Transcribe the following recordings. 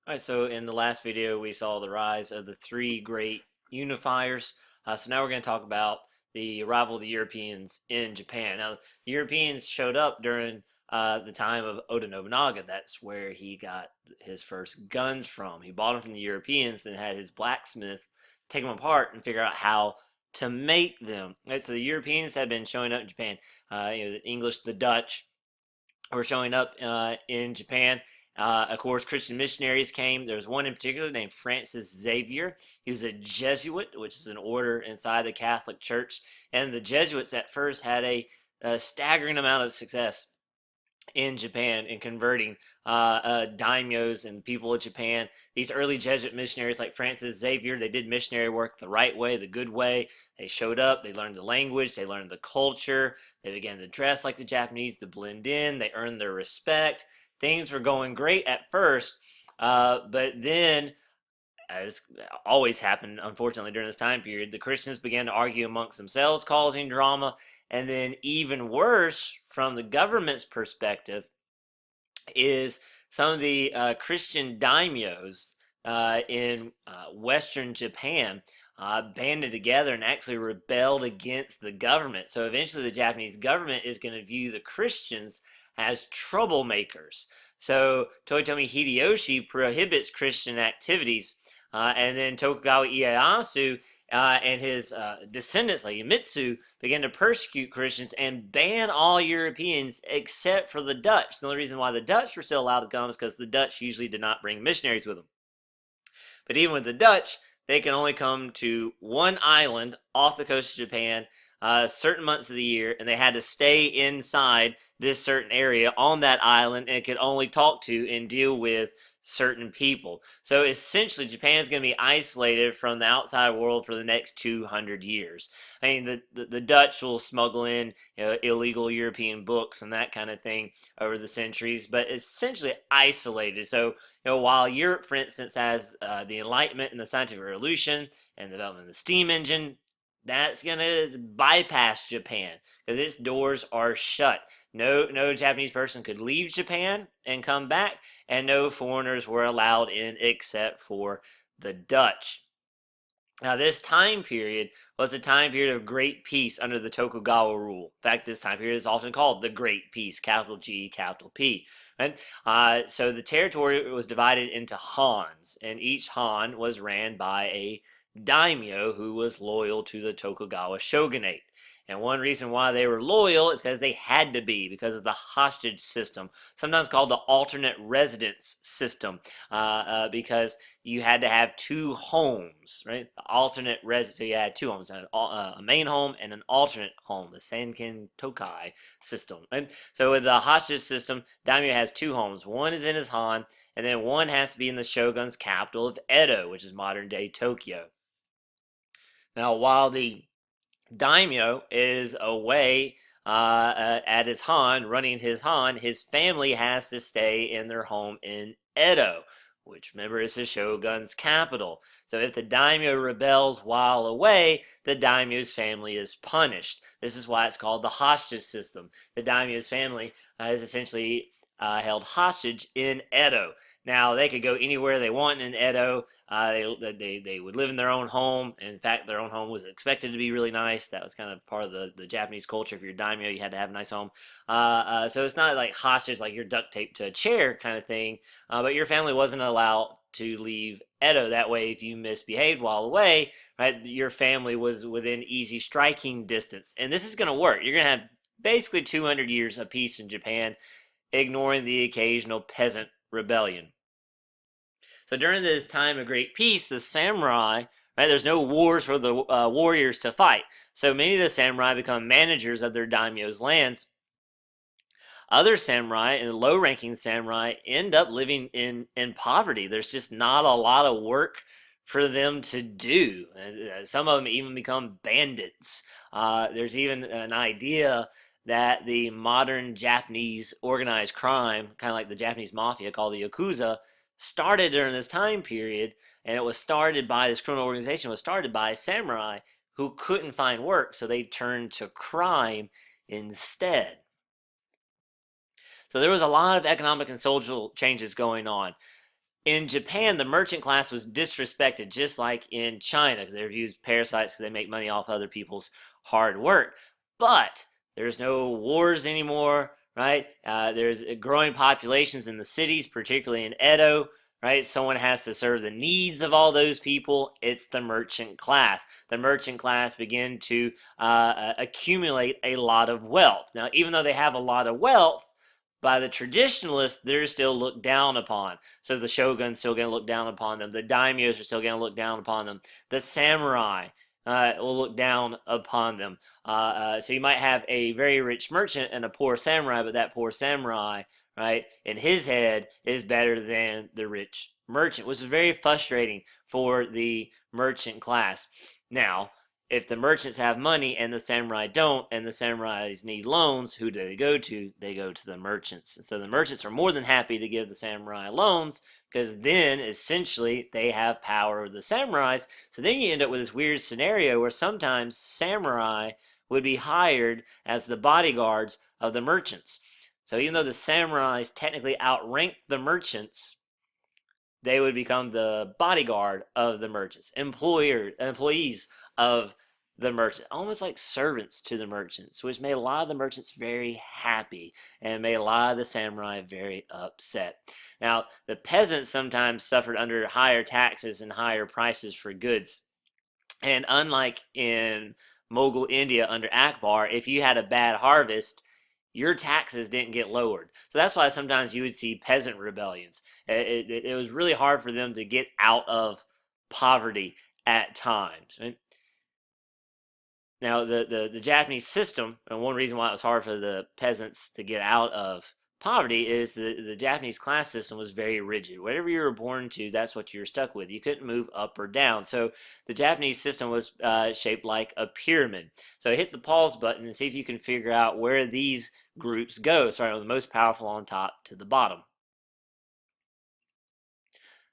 All right, so in the last video, we saw the rise of the three great unifiers. So now we're going to talk about the arrival of the Europeans in Japan. Now, the Europeans showed up during the time of Oda Nobunaga. That's where he got his first guns from. He bought them from the Europeans and had his blacksmith take them apart and figure out how to make them. Right, so the Europeans had been showing up in Japan. The English, the Dutch, were showing up in Japan. Of course, Christian missionaries came. There was one in particular named Francis Xavier. He was a Jesuit, which is an order inside the Catholic Church. And the Jesuits at first had a staggering amount of success in Japan in converting daimyos and people of Japan. These early Jesuit missionaries like Francis Xavier, they did missionary work the right way, the good way. They showed up, they learned the language, they learned the culture, they began to dress like the Japanese, to blend in, they earned their respect. Things were going great at first, but then, as always happened, unfortunately, during this time period, the Christians began to argue amongst themselves, causing drama. And then, even worse, from the government's perspective, is some of the Christian daimyos in Western Japan banded together and actually rebelled against the government. So eventually, the Japanese government is going to view the Christians as troublemakers. So Toyotomi Hideyoshi prohibits Christian activities, and then Tokugawa Ieyasu and his descendants like Iemitsu began to persecute Christians and ban all Europeans except for the Dutch. The only reason why the Dutch were still allowed to come is because the Dutch usually did not bring missionaries with them. But even with the Dutch, they can only come to one island off the coast of Japan certain months of the year, and they had to stay inside this certain area on that island and could only talk to and deal with certain people. So essentially, Japan is going to be isolated from the outside world for the next 200 years. I mean, the Dutch will smuggle in illegal European books and that kind of thing over the centuries, but essentially isolated. So while Europe, for instance, has the Enlightenment and the scientific revolution and the development of the steam engine, that's gonna bypass Japan because its doors are shut. No Japanese person could leave Japan and come back, and no foreigners were allowed in except for the Dutch. Now, this time period was a time period of great peace under the Tokugawa rule. In fact, this time period is often called the Great Peace, capital G, capital P. Right? So the territory was divided into Hans, and each Han was ran by a daimyo who was loyal to the Tokugawa shogunate. And one reason why they were loyal is because they had to be, because of the hostage system, sometimes called the alternate residence system, because you had to have two homes, right? The alternate residence, so you had two homes, a main home and an alternate home, the Sanken Tokai system. Right? So with the hostage system, daimyo has two homes. One is in his Han, and then one has to be in the shogun's capital of Edo, which is modern day Tokyo. Now, while the daimyo is away at his Han, running his Han, his family has to stay in their home in Edo, which, remember, is the shogun's capital. So if the daimyo rebels while away, the daimyo's family is punished. This is why it's called the hostage system. The daimyo's family is essentially held hostage in Edo. Now, they could go anywhere they want in Edo. They would live in their own home. In fact, their own home was expected to be really nice. That was kind of part of the Japanese culture. If you're daimyo, you had to have a nice home. So it's not like hostage, like you're duct taped to a chair kind of thing. But your family wasn't allowed to leave Edo. That way, if you misbehaved while away, right, your family was within easy striking distance. And this is going to work. You're going to have basically 200 years of peace in Japan, ignoring the occasional peasant rebellion. So during this time of great peace, the samurai, right, there's no wars for the warriors to fight. So many of the samurai become managers of their daimyo's lands. Other samurai and low-ranking samurai end up living in poverty. There's just not a lot of work for them to do. Some of them even become bandits. There's even an idea that the modern Japanese organized crime, kind of like the Japanese mafia called the Yakuza, started during this time period, and it was started by this criminal organization was started by samurai who couldn't find work, so they turned to crime instead. So there was a lot of economic and social changes going on. In Japan, the merchant class was disrespected, just like in China, because they're viewed as parasites because they make money off other people's hard work. But there's no wars anymore, right? There's growing populations in the cities, particularly in Edo, right? Someone has to serve the needs of all those people. It's the merchant class. The merchant class begin to accumulate a lot of wealth. Now, even though they have a lot of wealth, by the traditionalists, they're still looked down upon. So the shogun's still going to look down upon them. The daimyos are still going to look down upon them. The samurai will look down upon them. So you might have a very rich merchant and a poor samurai, but that poor samurai, right, in his head is better than the rich merchant, which is very frustrating for the merchant class. Now, if the merchants have money and the samurai don't, and the samurais need loans, who do they go to? They go to the merchants. And so the merchants are more than happy to give the samurai loans because then essentially they have power over the samurais. So then you end up with this weird scenario where sometimes samurai would be hired as the bodyguards of the merchants. So even though the samurais technically outrank the merchants, they would become the bodyguard of the merchants, employees of the merchant, almost like servants to the merchants, which made a lot of the merchants very happy and made a lot of the samurai very upset. Now, the peasants sometimes suffered under higher taxes and higher prices for goods. And unlike in Mughal India under Akbar, if you had a bad harvest, your taxes didn't get lowered. So that's why sometimes you would see peasant rebellions. It was really hard for them to get out of poverty at times. Right? Now, the Japanese system, and one reason why it was hard for the peasants to get out of poverty is the Japanese class system was very rigid. Whatever you were born to, that's what you were stuck with. You couldn't move up or down. So the Japanese system was shaped like a pyramid. So hit the pause button and see if you can figure out where these groups go, starting with the most powerful on top to the bottom.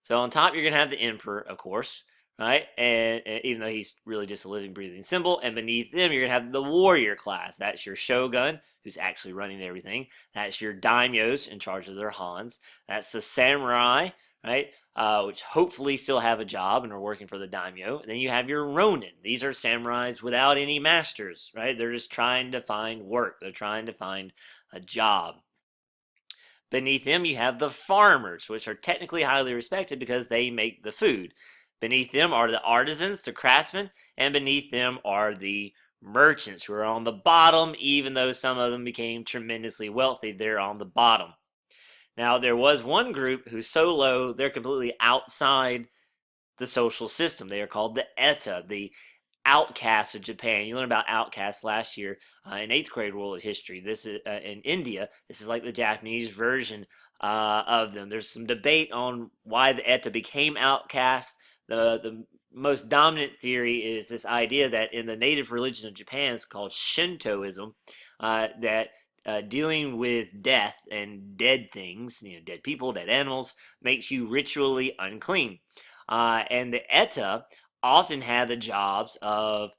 So on top, you're going to have the emperor, of course, right? And even though he's really just a living, breathing symbol, and beneath them, you're going to have the warrior class. That's your shogun, who's actually running everything. That's your daimyos, in charge of their hans. That's the samurai, right? Which hopefully still have a job and are working for the daimyo. And then you have your ronin. These are samurais without any masters, right? They're just trying to find work. They're trying to find a job. Beneath them, you have the farmers, which are technically highly respected because they make the food. Beneath them are the artisans, the craftsmen, and beneath them are the merchants, who are on the bottom. Even though some of them became tremendously wealthy, they're on the bottom. Now, there was one group who's so low, they're completely outside the social system. They are called the eta, the outcasts of Japan. You learned about outcasts last year in eighth grade world history. This is in India. This is like the Japanese version of them. There's some debate on why the eta became outcasts. The most dominant theory is this idea that in the native religion of Japan, it's called Shintoism, that dealing with death and dead things, dead people, dead animals, makes you ritually unclean. And the eta often had the jobs of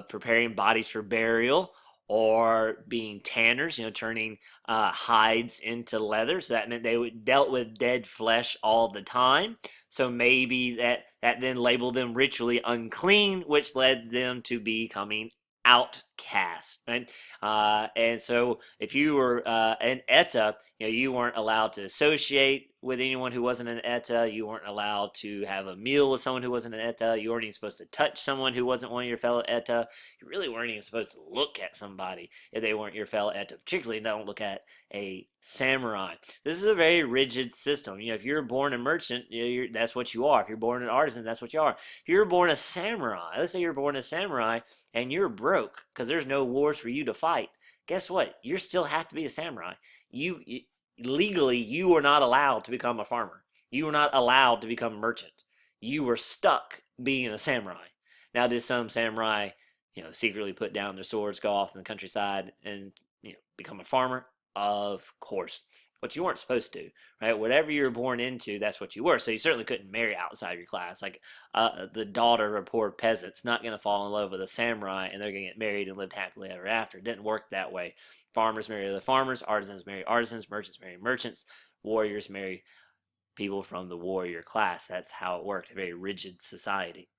preparing bodies for burial or being tanners, turning hides into leather. So that meant they dealt with dead flesh all the time. So maybe that then labeled them ritually unclean, which led them to becoming outcast, right? And so if you were an eta, you weren't allowed to associate with anyone who wasn't an eta. You weren't allowed to have a meal with someone who wasn't an eta. You weren't even supposed to touch someone who wasn't one of your fellow eta. You really weren't even supposed to look at somebody if they weren't your fellow eta. Particularly, don't look at a samurai. This is a very rigid system. If you're born a merchant, that's what you are. If you're born an artisan, that's what you are. If you're born a samurai, let's say you're born a samurai and you're broke because there's no wars for you to fight, guess what? You still have to be a samurai. Legally, you were not allowed to become a farmer. You were not allowed to become a merchant. You were stuck being a samurai. Now, did some samurai, secretly put down their swords, go off in the countryside, and become a farmer? Of course. But you weren't supposed to, right? Whatever you were born into, that's what you were. So you certainly couldn't marry outside your class. Like the daughter of a poor peasant's not going to fall in love with a samurai and they're going to get married and live happily ever after. It didn't work that way. Farmers marry other farmers, artisans marry artisans, merchants marry merchants, warriors marry people from the warrior class. That's how it worked, a very rigid society.